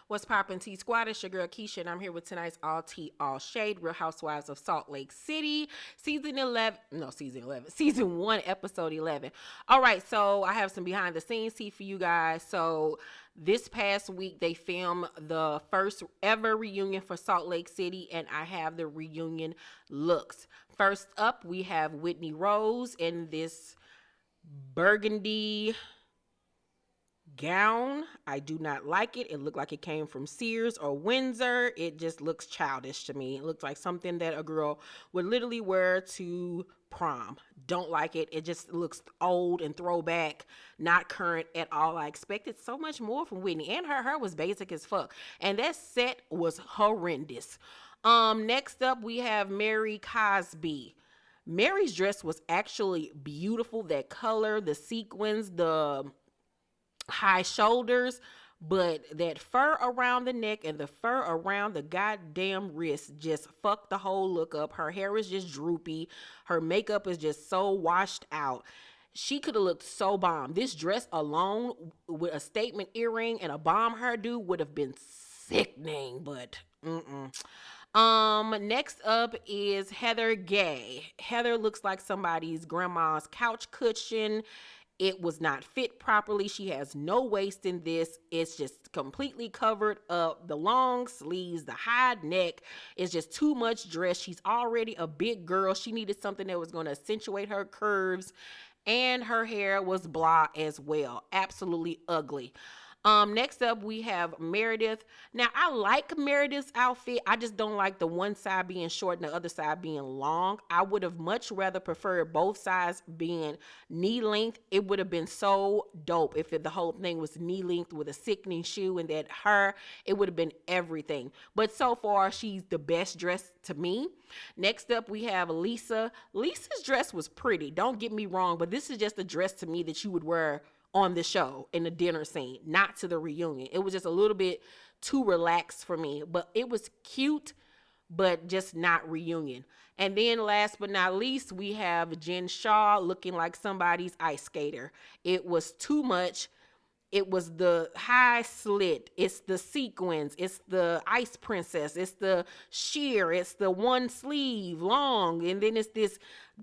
What's poppin' T Squad? It's your girl Keisha, and I'm here with tonight's All Tea, All Shade, Real Housewives of Salt Lake City, season 1, episode 11. All right, so I have some behind the scenes tea for you guys. So this past week, they filmed the first ever reunion for Salt Lake City, and I have the reunion looks. First up, we have Whitney Rose in this burgundy gown. I do not like it. It looked like it came from Sears or Windsor. It just looks childish to me. It looks like something that a girl would literally wear to prom. Don't like it. It just looks old and throwback, not current at all. I expected so much more from Whitney, and her hair was basic as fuck, and that set was horrendous. Next up we have Mary Cosby. Mary's dress was actually beautiful. That color, the sequins, the high shoulders, but that fur around the neck and the fur around the goddamn wrist just fucked the whole look up. Her hair is just droopy. Her makeup is just so washed out. She could have looked so bomb. This dress alone with a statement earring and a bomb hairdo would have been sickening, but next up is Heather Gay. Heather looks like somebody's grandma's couch cushion. It was not fit properly. She has no waist in this. It's just completely covered up. The long sleeves, the high neck is just too much dress. She's already a big girl. She needed something that was going to accentuate her curves, and her hair was blah as well. Absolutely ugly. Next up we have Meredith. Now I like Meredith's outfit. I just don't like the one side being short and the other side being long. I would have much rather preferred both sides being knee length. It would have been so dope if the whole thing was knee length with a sickening shoe and that it would have been everything. But so far she's the best dressed to me. Next up we have Lisa. Lisa's dress was pretty. Don't get me wrong, but this is just a dress to me that you would wear on the show in the dinner scene, not to the reunion. It was just a little bit too relaxed for me, but it was cute, but just not reunion. And then last but not least, we have Jen Shah looking like somebody's ice skater. It was too much. It was the high slit. It's the sequins. It's the ice princess. It's the sheer. It's the one sleeve long. And then it's this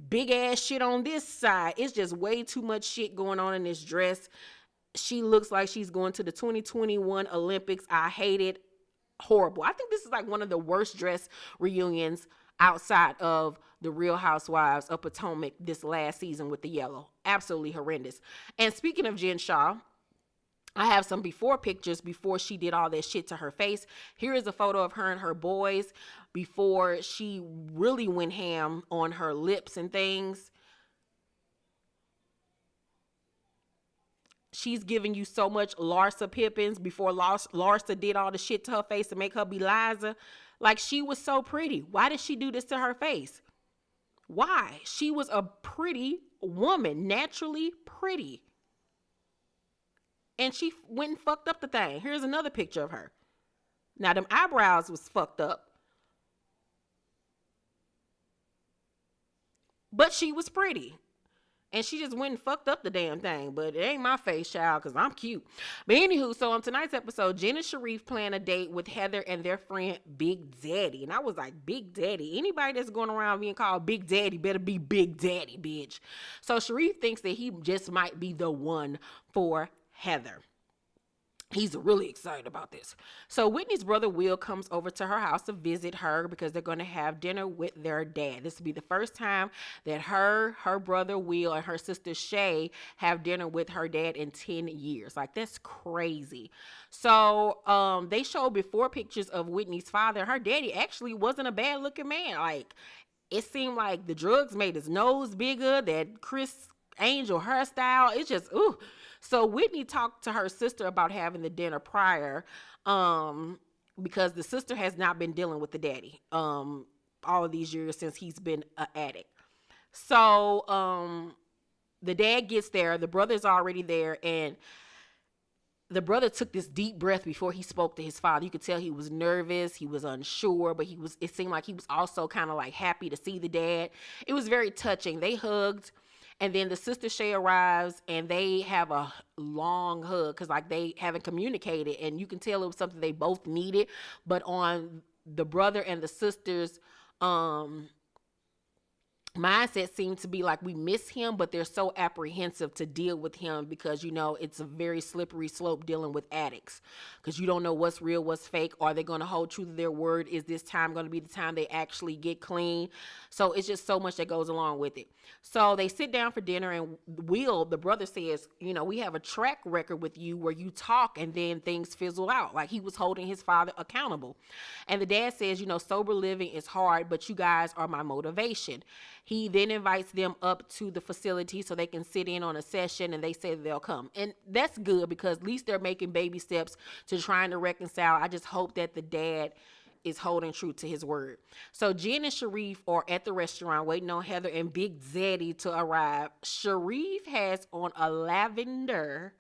big ass shit on this side. It's just way too much shit going on in this dress. She looks like she's going to the 2021 Olympics. I hate it. Horrible. I think this is like one of the worst dress reunions outside of the Real Housewives of Potomac this last season with the yellow. Absolutely horrendous. And speaking of Jen Shah, I have some before pictures before she did all that shit to her face. Here is a photo of her and her boys before she really went ham on her lips and things. She's giving you so much Larsa Pippins before Larsa did all the shit to her face to make her be Liza. Like, she was so pretty. Why did she do this to her face? Why? She was a pretty woman, naturally pretty. And she went and fucked up the thing. Here's another picture of her. Now, them eyebrows was fucked up. But she was pretty. And she just went and fucked up the damn thing. But it ain't my face, child, because I'm cute. But anywho, so on tonight's episode, Jen and Sharrieff plan a date with Heather and their friend Big Daddy. And I was like, Big Daddy? Anybody that's going around being called Big Daddy better be Big Daddy, bitch. So Sharrieff thinks that he just might be the one for Heather. He's really excited about this. So Whitney's brother Will comes over to her house to visit her because they're going to have dinner with their dad. This will be the first time that her brother Will, and her sister Shay have dinner with her dad in 10 years. Like, that's crazy. So they showed before pictures of Whitney's father. Her daddy actually wasn't a bad looking man. Like, it seemed like the drugs made his nose bigger, that Chris Angel hairstyle. It's just, ooh. So Whitney talked to her sister about having the dinner prior, because the sister has not been dealing with the daddy all of these years since he's been an addict. So the dad gets there, the brother's already there, and the brother took this deep breath before he spoke to his father. You could tell he was nervous, he was unsure, but it seemed like he was also kind of like happy to see the dad. It was very touching. They hugged. And then the sister Shay arrives and they have a long hug because like they haven't communicated, and you can tell it was something they both needed. But on the brother and the sister's mindset seemed to be like, we miss him, but they're so apprehensive to deal with him because, you know, it's a very slippery slope dealing with addicts because you don't know what's real, what's fake. Are they going to hold true to their word? Is this time going to be the time they actually get clean? So it's just so much that goes along with it. So they sit down for dinner, and Will, the brother, says, you know, we have a track record with you where you talk and then things fizzle out. Like he was holding his father accountable. And the dad says, you know, sober living is hard, but you guys are my motivation. He then invites them up to the facility so they can sit in on a session, and they say they'll come. And that's good because at least they're making baby steps to trying to reconcile. I just hope that the dad is holding true to his word. So Jen and Sharrieff are at the restaurant waiting on Heather and Big Zaddy to arrive. Sharrieff has on a lavender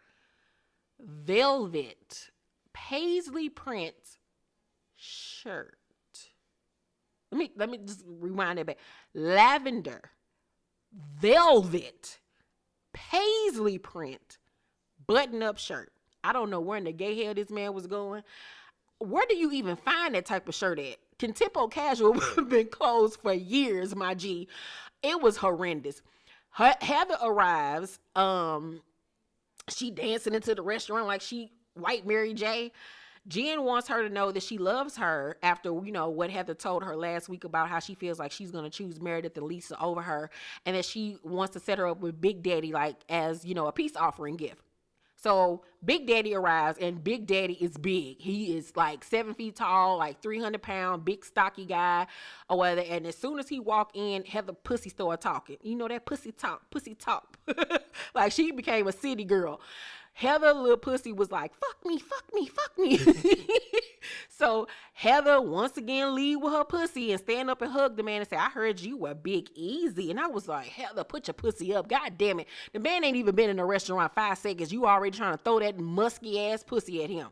velvet paisley print shirt. Let me just rewind that back. Lavender, velvet, paisley print, button-up shirt. I don't know where in the gay hell this man was going. Where do you even find that type of shirt at? Contempo Casual have been closed for years, my G. It was horrendous. Heather arrives. She dancing into the restaurant like she white Mary J. Jen wants her to know that she loves her after, you know, what Heather told her last week about how she feels like she's going to choose Meredith and Lisa over her, and that she wants to set her up with Big Daddy, like, as, you know, a peace offering gift. So Big Daddy arrives, and Big Daddy is big. He is like 7 feet tall, like 300 pound, big stocky guy or whatever. And as soon as he walked in, Heather pussy started talking. You know that pussy talk. Like she became a city girl. Heather little pussy was like, fuck me. So Heather once again leave with her pussy and stand up and hug the man and say, I heard you were Big Easy. And I was like, Heather, put your pussy up. God damn it. The man ain't even been in a restaurant 5 seconds. You already trying to throw that musky ass pussy at him.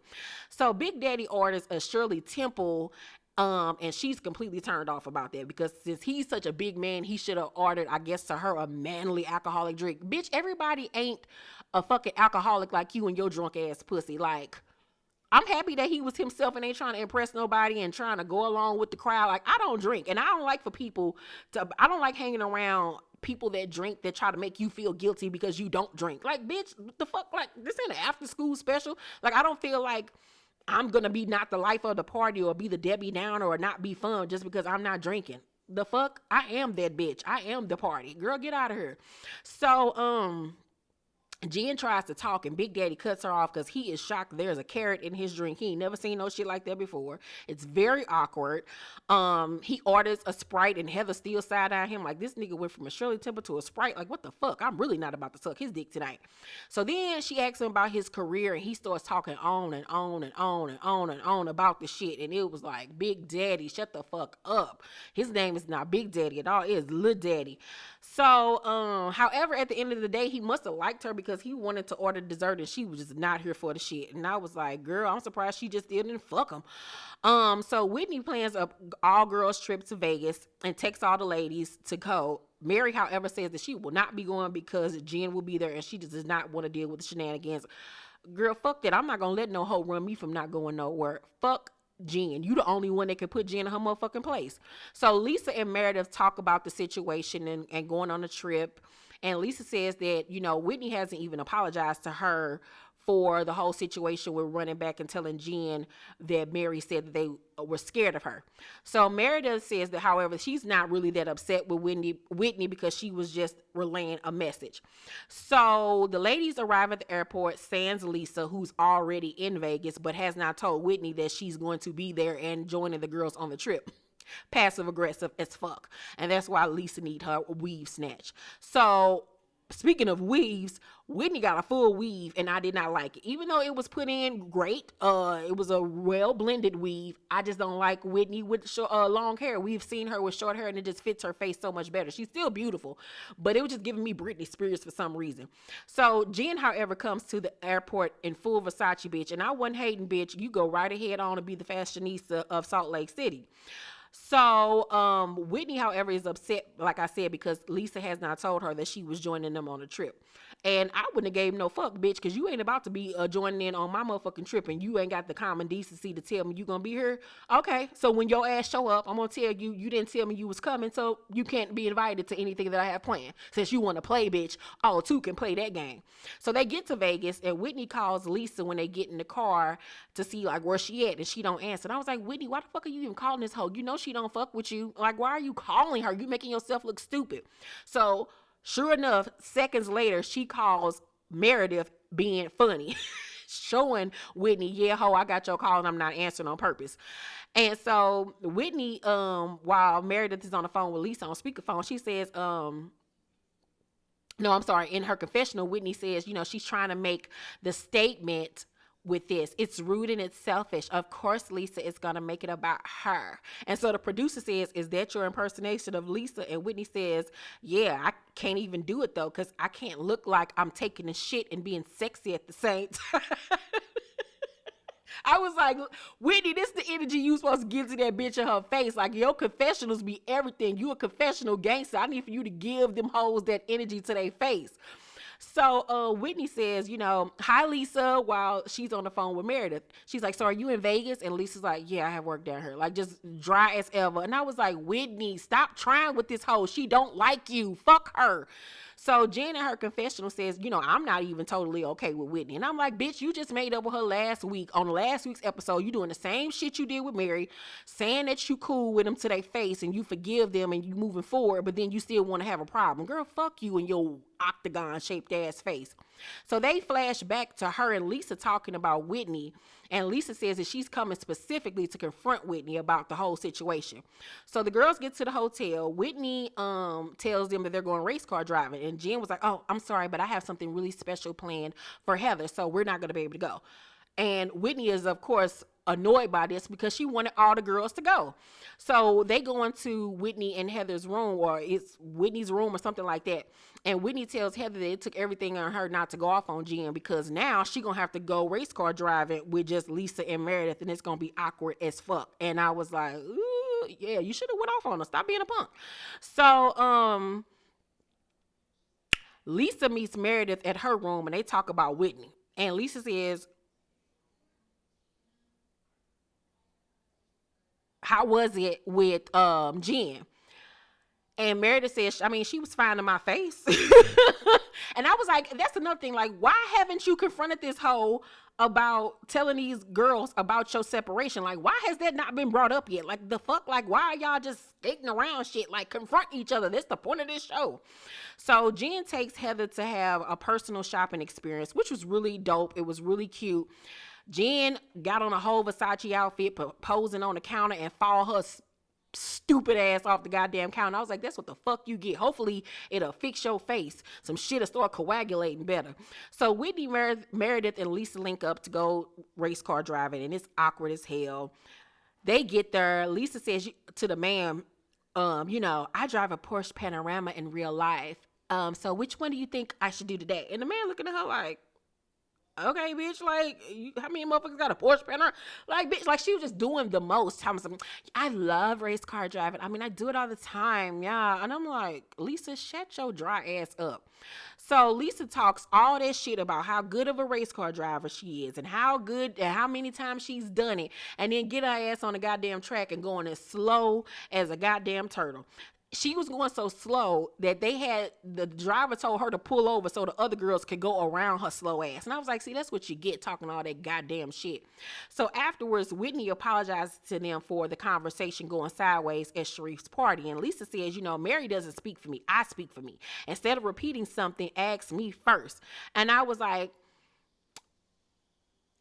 So Big Daddy orders a Shirley Temple. And she's completely turned off about that because since he's such a big man, he should have ordered, I guess, to her a manly alcoholic drink. Bitch, everybody ain't a fucking alcoholic like you and your drunk ass pussy. Like, I'm happy that he was himself and ain't trying to impress nobody and trying to go along with the crowd. Like, I don't drink, and I don't like hanging around people that drink that try to make you feel guilty because you don't drink. Like, bitch, the fuck, like, this ain't an after school special. Like, I don't feel like I'm gonna be not the life of the party or be the Debbie Downer or not be fun just because I'm not drinking. The fuck? I am that bitch. I am the party. Girl, get out of here. So, Jen tries to talk and Big Daddy cuts her off because he is shocked there's a carrot in his drink. He ain't never seen no shit like that before. It's very awkward. He orders a Sprite and Heather still side-eye him like, this nigga went from a Shirley Temple to a Sprite. Like, what the fuck? I'm really not about to suck his dick tonight. So then she asks him about his career and he starts talking on and on and on and on and on about the shit. And it was like, Big Daddy, shut the fuck up. His name is not Big Daddy at all. It is Lil Daddy. So, however, at the end of the day, he must have liked her because he wanted to order dessert and she was just not here for the shit. And I was like, girl, I'm surprised she just didn't fuck him. So Whitney plans a all-girls trip to Vegas and texts all the ladies to go. Mary, however, says that she will not be going because Jen will be there and she just does not want to deal with the shenanigans. Girl, fuck that. I'm not going to let no hoe run me from not going nowhere. Fuck Jen. You the only one that can put Jen in her motherfucking place. So Lisa and Meredith talk about the situation and going on a trip. And Lisa says that, you know, Whitney hasn't even apologized to her for the whole situation with running back and telling Jen that Mary said that they were scared of her. So Meredith says that, however, she's not really that upset with Whitney because she was just relaying a message. So the ladies arrive at the airport, sans Lisa, who's already in Vegas, but has not told Whitney that she's going to be there and joining the girls on the trip. Passive aggressive as fuck. And that's why Lisa need her weave snatch. So speaking of weaves, Whitney got a full weave and I did not like it. Even though it was put in great, it was a well blended weave. I just don't like Whitney with long hair. We've seen her with short hair and it just fits her face so much better. She's still beautiful, but it was just giving me Britney Spears for some reason. So Jen, however, comes to the airport in full Versace, bitch. And I wasn't hating, bitch. You go right ahead on to be the fashionista of Salt Lake City. So, Whitney, however, is upset, like I said, because Lisa has not told her that she was joining them on a trip. And I wouldn't have gave no fuck, bitch, because you ain't about to be joining in on my motherfucking trip and you ain't got the common decency to tell me you gonna be here. Okay, so when your ass show up, I'm gonna tell you, you didn't tell me you was coming, so you can't be invited to anything that I have planned. Since you want to play, bitch, all two can play that game. So they get to Vegas and Whitney calls Lisa when they get in the car to see like where she at, and she don't answer. And I was like, Whitney, why the fuck are you even calling this hoe? You know she don't fuck with you. Like, why are you calling her? You making yourself look stupid. So sure enough, seconds later, she calls Meredith being funny. Showing Whitney, yeah, ho, I got your call and I'm not answering on purpose. And so Whitney, while Meredith is on the phone with Lisa on speakerphone, she says, no, I'm sorry. In her confessional, Whitney says, she's trying to make the statement with this. It's rude and it's selfish. Of course, Lisa is going to make it about her. And so the producer says, is that your impersonation of Lisa? And Whitney says, yeah, I can't even do it though, because I can't look like I'm taking a shit and being sexy at the same time. I was like, Whitney, this is the energy you supposed to give to that bitch in her face. Like, your confessionals be everything. You a confessional gangster. I need for you to give them hoes that energy to their face. So Whitney says, hi, Lisa, while she's on the phone with Meredith. She's like, so are you in Vegas? And Lisa's like, yeah, I have work down here. Like, just dry as ever. And I was like, Whitney, stop trying with this hoe. She don't like you. Fuck her. So Jen in her confessional says, I'm not even totally okay with Whitney. And I'm like, bitch, you just made up with her last week. On last week's episode, you doing the same shit you did with Mary, saying that you cool with them to their face and you forgive them and you moving forward, but then you still want to have a problem. Girl, fuck you and your octagon shaped ass face. So they flash back to her and Lisa talking about Whitney, and Lisa says that she's coming specifically to confront Whitney about the whole situation. So the girls get to the hotel. Whitney tells them that they're going race car driving, and Jen was like, oh, I'm sorry, but I have something really special planned for Heather, so we're not going to be able to go. And Whitney is, of course, annoyed by this because she wanted all the girls to go. So they go into Whitney and Heather's room, or it's Whitney's room or something like that. And Whitney tells Heather that it took everything on her not to go off on Jen, because now she going to have to go race car driving with just Lisa and Meredith, and it's going to be awkward as fuck. And I was like, ooh, yeah, you should have went off on her. Stop being a punk. So Lisa meets Meredith at her room and they talk about Whitney. And Lisa says, how was it with Jen? And Meredith says, she was fine in my face. And I was like, that's another thing. Like, why haven't you confronted this hoe about telling these girls about your separation? Like, why has that not been brought up yet? Like, the fuck? Like, why are y'all just skating around shit? Like, confront each other. That's the point of this show. So Jen takes Heather to have a personal shopping experience, which was really dope. It was really cute. Jen got on a whole Versace outfit, posing on the counter, and fall her stupid ass off the goddamn counter. I was like, that's what the fuck you get. Hopefully it'll fix your face. Some shit'll start coagulating better. So Whitney, Meredith, and Lisa link up to go race car driving, and it's awkward as hell. They get there. Lisa says to the man, I drive a Porsche Panorama in real life. So which one do you think I should do today? And the man looking at her like, okay, bitch, like, how many motherfuckers got a Porsche Panamera? Like, bitch, like, she was just doing the most. I love race car driving. I do it all the time, yeah. And I'm like, Lisa, shut your dry ass up. So Lisa talks all that shit about how good of a race car driver she is and how good and how many times she's done it, and then get her ass on the goddamn track and going as slow as a goddamn turtle. She was going so slow that the driver told her to pull over so the other girls could go around her slow ass. And I was like, see, that's what you get talking all that goddamn shit. So afterwards, Whitney apologized to them for the conversation going sideways at Sharrieff's party. And Lisa says, Mary doesn't speak for me. I speak for me. Instead of repeating something, ask me first. And I was like,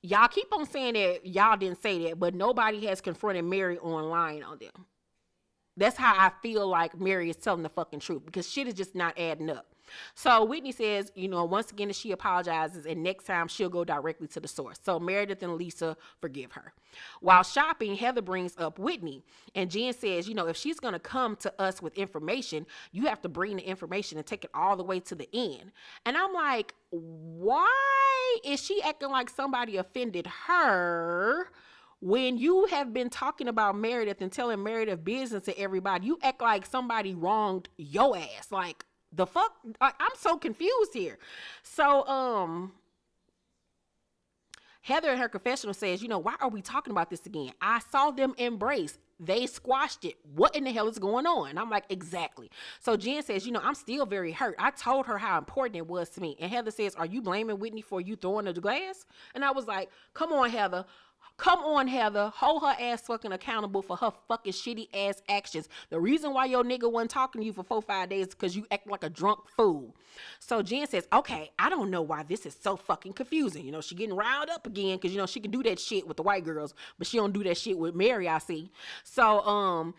y'all keep on saying that y'all didn't say that, but nobody has confronted Mary online on them. That's how I feel like Mary is telling the fucking truth, because shit is just not adding up. So Whitney says, once again, she apologizes, and next time she'll go directly to the source. So Meredith and Lisa forgive her. While shopping, Heather brings up Whitney, and Jen says, if she's going to come to us with information, you have to bring the information and take it all the way to the end. And I'm like, why is she acting like somebody offended her When you have been talking about Meredith and telling Meredith business to everybody, you act like somebody wronged your ass. Like, the fuck? Like, I'm so confused here. So, Heather in her confessional says, why are we talking about this again? I saw them embrace. They squashed it. What in the hell is going on? And I'm like, exactly. So Jen says, I'm still very hurt. I told her how important it was to me. And Heather says, are you blaming Whitney for you throwing the glass? And I was like, come on, Heather. Come on, Heather. Hold her ass fucking accountable for her fucking shitty ass actions. The reason why your nigga wasn't talking to you for 4-5 days is because you act like a drunk fool. So Jen says, okay, I don't know why this is so fucking confusing. She getting riled up again because, she can do that shit with the white girls, but she don't do that shit with Mary, I see. So,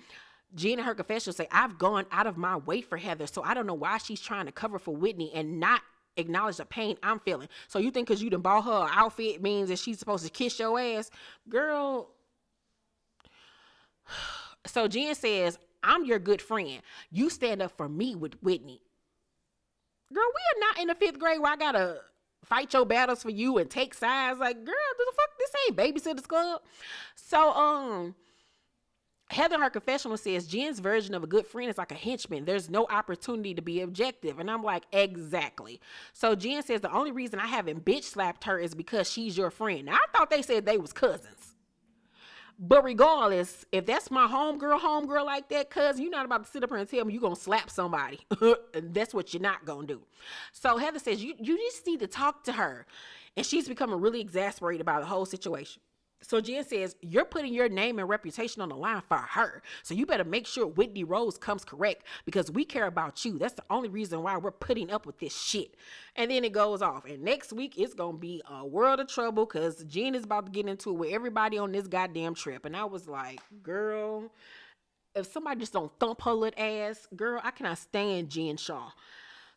Jen in her confession say, I've gone out of my way for Heather, so I don't know why she's trying to cover for Whitney and not acknowledge the pain I'm feeling. So you think because you done bought her an outfit means that she's supposed to kiss your ass? Girl. So Jen says, I'm your good friend. You stand up for me with Whitney. Girl, we are not in the 5th grade where I gotta fight your battles for you and take sides. Like, girl, the fuck, this ain't Babysitter's Club. So, Heather in her confessional says Jen's version of a good friend is like a henchman. There's no opportunity to be objective. And I'm like, exactly. So Jen says the only reason I haven't bitch slapped her is because she's your friend. Now, I thought they said they was cousins. But regardless, if that's my homegirl like that, cuz you're not about to sit up here and tell me you're going to slap somebody. That's what you're not going to do. So Heather says you just need to talk to her. And she's becoming really exasperated about the whole situation. So Jen says, you're putting your name and reputation on the line for her. So you better make sure Whitney Rose comes correct because we care about you. That's the only reason why we're putting up with this shit. And then it goes off. And next week, it's going to be a world of trouble because Jen is about to get into it with everybody on this goddamn trip. And I was like, girl, if somebody just don't thump her little ass, girl, I cannot stand Jen Shaw.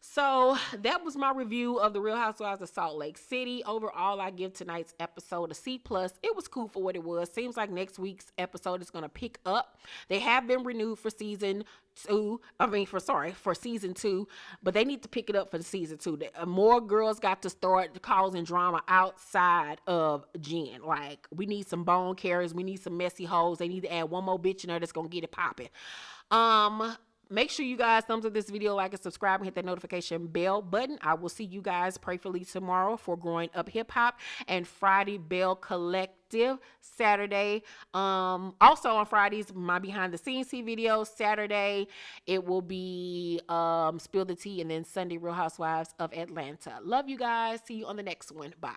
So that was my review of the Real Housewives of Salt Lake City. Overall, I give tonight's episode a C+. It was cool for what it was. Seems like next week's episode is going to pick up. They have been renewed for season 2. For season 2, but they need to pick it up for the season 2. More girls got to start causing drama outside of Jen. Like, we need some bone carriers. We need some messy hoes. They need to add one more bitch in there that's going to get it popping. Make sure you guys thumbs up this video, like and subscribe, and hit that notification bell button. I will see you guys prayerfully tomorrow for Growing Up Hip Hop and Friday Bell Collective Saturday. Also on Fridays, my behind the scenes video. Saturday, it will be Spill the Tea, and then Sunday, Real Housewives of Atlanta. Love you guys. See you on the next one. Bye.